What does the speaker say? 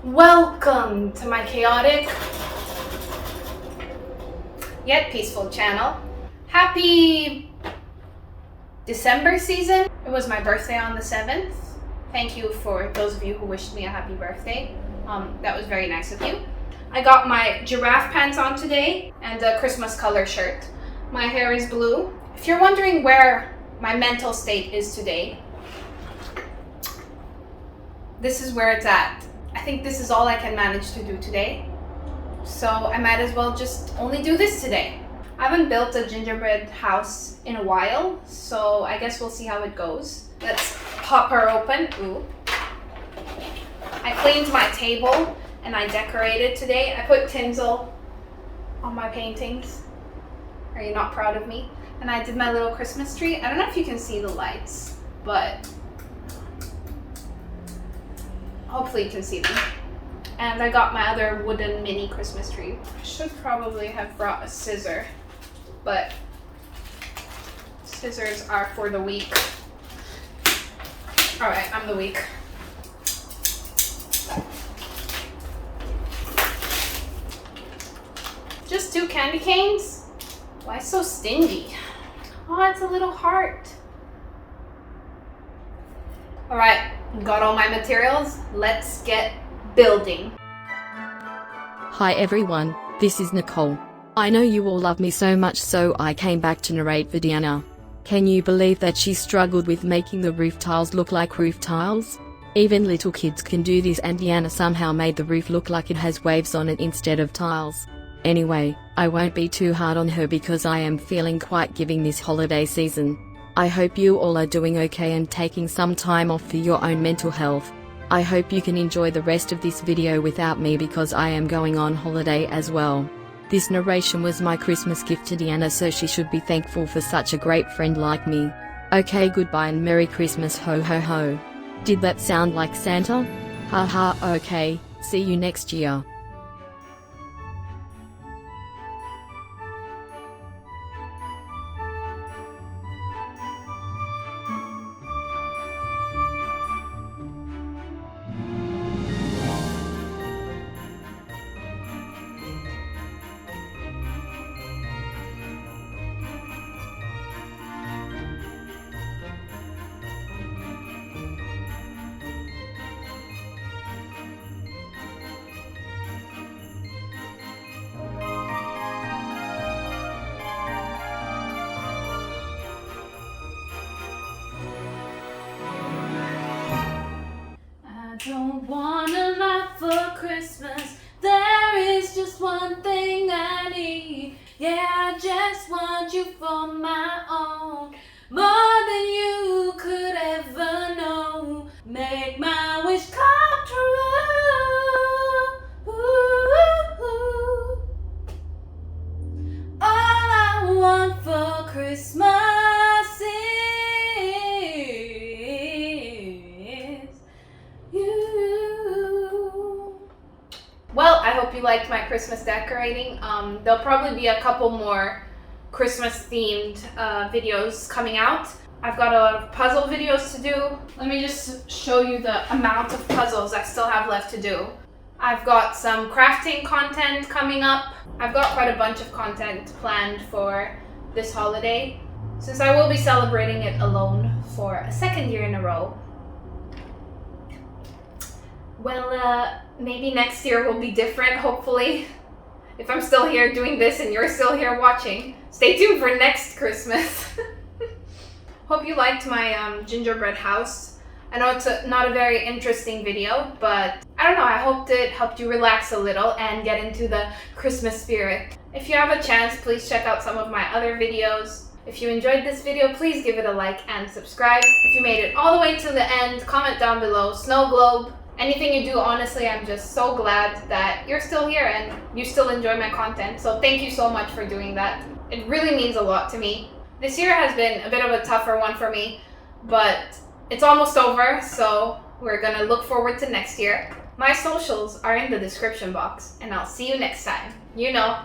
Welcome to my chaotic yet peaceful channel. Happy December season. It was my birthday on the 7th. Thank you for those of you who wished me a happy birthday. That was very nice of you. I got my giraffe pants on today and a Christmas color shirt. My hair is blue. If you're wondering where my mental state is today, this is where it's at. I think this is all I can manage to do today. So I might as well just only do this today. I haven't built a gingerbread house in a while, so I guess we'll see how it goes. Let's pop her open. Ooh. I cleaned my table and I decorated today. I put tinsel on my paintings. Are you not proud of me? And I did my little Christmas tree. I don't know if you can see the lights, but hopefully you can see them. And I got my other wooden mini Christmas tree. I should probably have brought a scissor, but scissors are for the weak. All right, I'm the weak. Just 2 candy canes? Why so stingy? Oh, it's a little heart. All right, got all my materials. Let's get building. Hi everyone, this is Nicole. I know you all love me so much, so I came back to narrate for Deanna. Can you believe that she struggled with making the roof tiles look like roof tiles? Even little kids can do this, and Deanna somehow made the roof look like it has waves on it instead of tiles. Anyway, I won't be too hard on her because I am feeling quite giving this holiday season. I hope you all are doing okay and taking some time off for your own mental health. I hope you can enjoy the rest of this video without me because I am going on holiday as well. This narration was my Christmas gift to Deanna, so she should be thankful for such a great friend like me. Okay, goodbye and Merry Christmas, ho ho ho. Did that sound like Santa? Haha, okay, see you next year. Don't want a lot for Christmas. There is just one thing I need. Yeah, I just want you for my own. More than you could ever know. Make my wish come true. Ooh. All I want for Christmas is you. Well, I hope you liked my Christmas decorating. There'll probably be a couple more Christmas themed videos coming out. I've got a lot of puzzle videos to do. Let me just show you the amount of puzzles I still have left to do. I've got some crafting content coming up. I've got quite a bunch of content planned for this holiday, since I will be celebrating it alone for a 2nd year in a row. Well, maybe next year will be different, hopefully. If I'm still here doing this and you're still here watching, stay tuned for next Christmas. Hope you liked my gingerbread house. I know it's not a very interesting video, but I don't know, I hoped it helped you relax a little and get into the Christmas spirit. If you have a chance, please check out some of my other videos. If you enjoyed this video, please give it a like and subscribe. If you made it all the way to the end, comment down below, snow globe. Anything you do, honestly, I'm just so glad that you're still here and you still enjoy my content. So thank you so much for doing that. It really means a lot to me. This year has been a bit of a tougher one for me, but it's almost over, so we're gonna look forward to next year. My socials are in the description box, and I'll see you next time. You know.